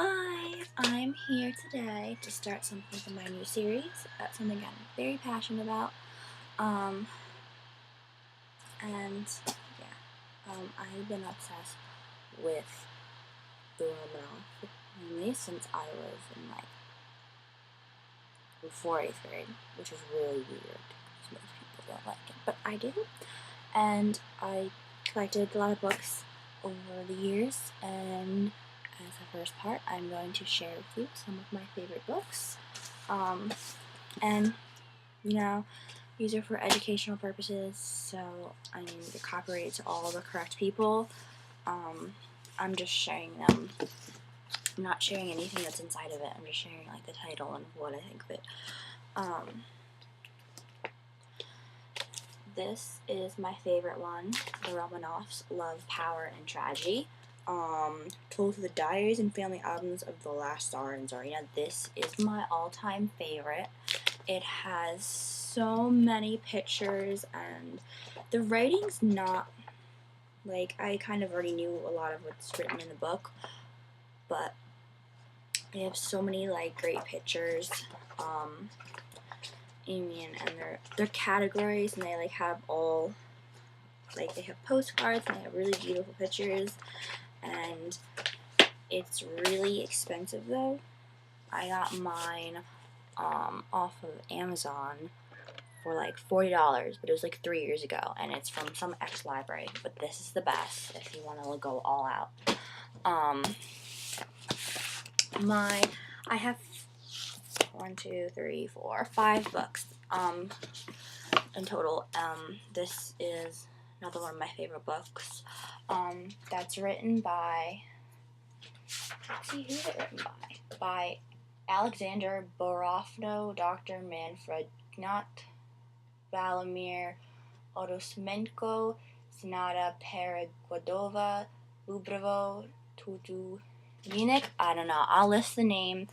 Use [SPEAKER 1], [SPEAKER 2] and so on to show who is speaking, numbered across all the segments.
[SPEAKER 1] Hi, I'm here today to start something from my new series. That's something I'm very passionate about. And yeah, I've been obsessed with the Romanov family since I was in before 8th grade, which is really weird because most people don't like it, but I do. And I collected a lot of books over the years, and as the first part, I'm going to share with you some of my favorite books. And, these are for educational purposes, so I mean, they're copyrighted to all the correct people. I'm just sharing them. I'm not sharing anything that's inside of it. I'm just sharing, the title and what I think of it. This is my favorite one, the Romanovs, Love, Power, and Tragedy. Told through the diaries and family albums of the last Tsar and Tsarina. This is my all-time favorite. It has so many pictures, and the writing's not, I kind of already knew a lot of what's written in the book, but they have so many, great pictures. And they're categories, and they have all, they have postcards, and they have really beautiful pictures, and it's really expensive though. I got mine off of Amazon for $40, but it was 3 years ago, and it's from some ex-library, but this is the best if you want to go all out. I have 5 books in total. This is another one of my favorite books. That's written by, let's see, who's it written by? By Alexander Bokhanov, Dr. Manfred Knodt, Vladimir Oustimenko, Zinaida Peregudova, Lyubov Tyutyunnik. I don't know. I'll list the name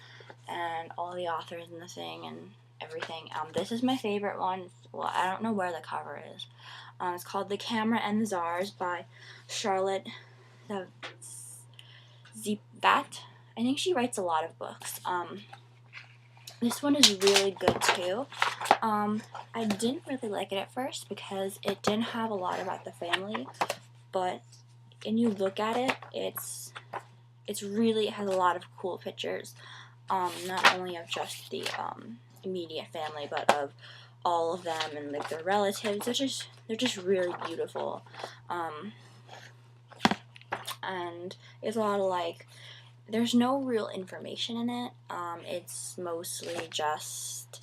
[SPEAKER 1] and all the authors and the thing and everything. This is my favorite one. Well, I don't know where the cover is. It's called The Camera and the Tsars by Charlotte Zeepvat. I think she writes a lot of books. This one is really good too. I didn't really like it at first because it didn't have a lot about the family, but when you look at it, it has a lot of cool pictures. Not only of just the immediate family, but of all of them and their relatives. They're just really beautiful. And it's a lot of there's no real information in it. It's mostly just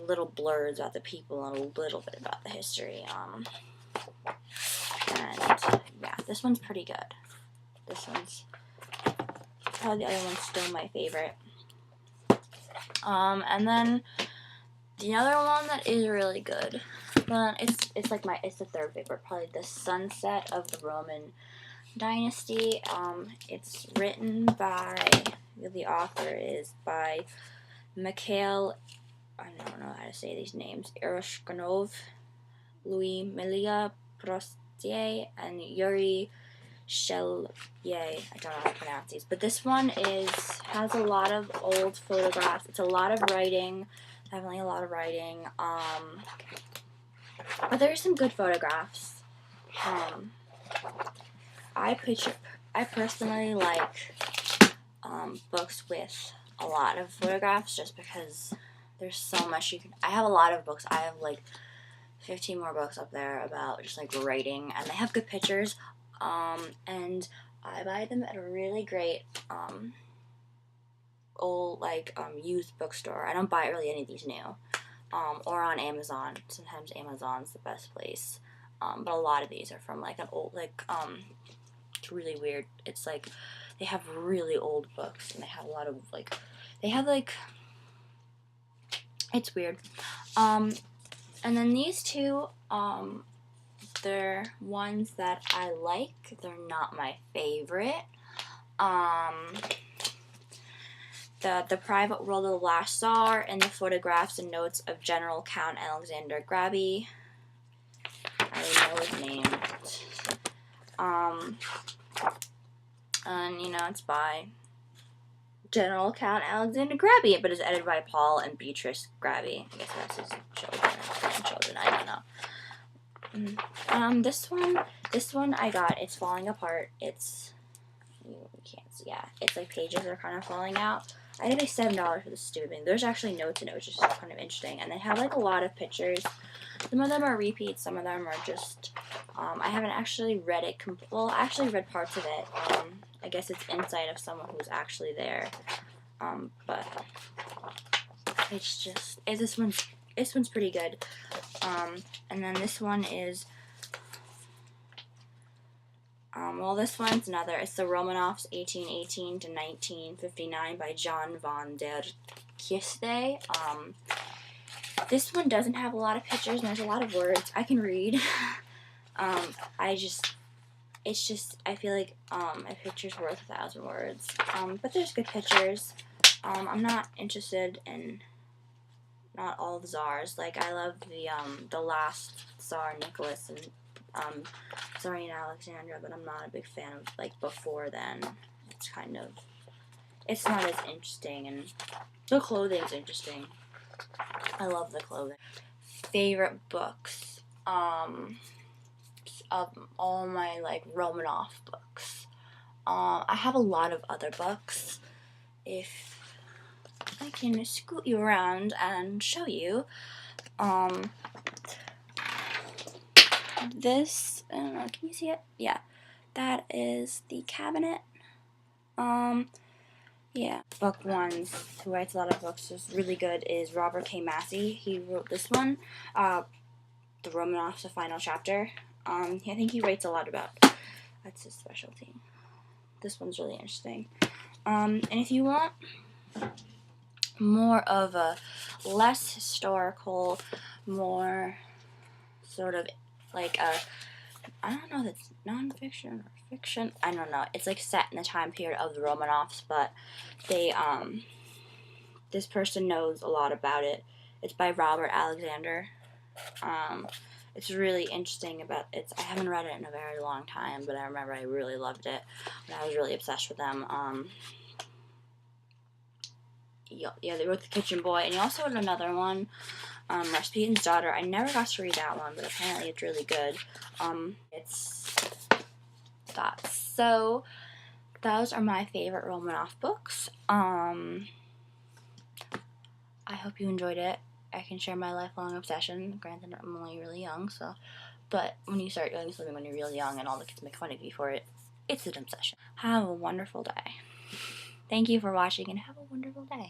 [SPEAKER 1] little blurs about the people and a little bit about the history. And yeah, this one's pretty good. This one's probably the other one's still my favorite. And then the other one that is really good, but it's the third favorite, probably The Sunset of the Roman Dynasty. It's written by, the author is by Mikhail, I don't know how to say these names, Iroshniknov, Liudmila, Protsai, and Yuri, Shelayeu. I don't know how to pronounce these, but this one has a lot of old photographs. It's a lot of writing, definitely a lot of writing. But there's some good photographs. I personally like books with a lot of photographs, just because there's so much you can. I have a lot of books. I have 15 more books up there about just writing, and they have good pictures. And I buy them at a really great old used bookstore. I don't buy really any of these new. Or on Amazon. Sometimes Amazon's the best place. But a lot of these are from an old it's really weird. It's they have really old books, and they have a lot of it's weird. And then these two, they're ones that I like. They're not my favorite. The Private World of the Last Tsar, and the Photographs and Notes of General Count Alexander Grabbe. I don't know his name. And it's by General Count Alexander Grabbe, but it's edited by Paul and Beatrice Grabbe. I guess that's his children, grandchildren, I don't know. This one I got, it's falling apart. It's, you can't see, yeah, it's like pages are kind of falling out. I did pay $7 for this stupid thing. There's actually notes in it, which is kind of interesting, and they have like a lot of pictures. Some of them are repeats, some of them are just, I haven't actually read it, well, I actually read parts of it. I guess it's insight of someone who's actually there, but it's just, this one's pretty good. And then this one is, well, this one's another, it's the Romanovs 1818 to 1959 by John von der Kiste. This one doesn't have a lot of pictures, and there's a lot of words I can read. I feel like a picture's worth 1,000 words. But there's good pictures. I'm not interested in not all the Tsars. Like, I love the last Tsar, Nicholas, and Tsarina Alexandra, but I'm not a big fan of, like, before then. It's kind of, it's not as interesting, and the clothing's interesting. I love the clothing. Favorite books, of all my, like, Romanov books. I have a lot of other books. If I can scoot you around and show you, this, I don't know, can you see it? Yeah, that is the cabinet. Yeah. Book one, who writes a lot of books, is really good, is Robert K. Massie. He wrote this one, The Romanovs, the Final Chapter. I think he writes a lot about, that's his specialty. This one's really interesting. And if you want more of a less historical, more sort of like a, I don't know if it's non-fiction or fiction, I don't know, it's like set in the time period of the Romanovs, but they, this person knows a lot about it. It's by Robert Alexander. It's really interesting about, I haven't read it in a very long time, but I remember I really loved it, and I was really obsessed with them. Yeah, they wrote The Kitchen Boy, and he also wrote another one, Rasputin's Daughter. I never got to read that one, but apparently it's really good. It's that. So, those are my favorite Romanov books. I hope you enjoyed it. I can share my lifelong obsession. Granted, I'm only really young, so, but when you start doing something when you're really young and all the kids make fun of you for it, it's an obsession. Have a wonderful day. Thank you for watching, and have a wonderful day.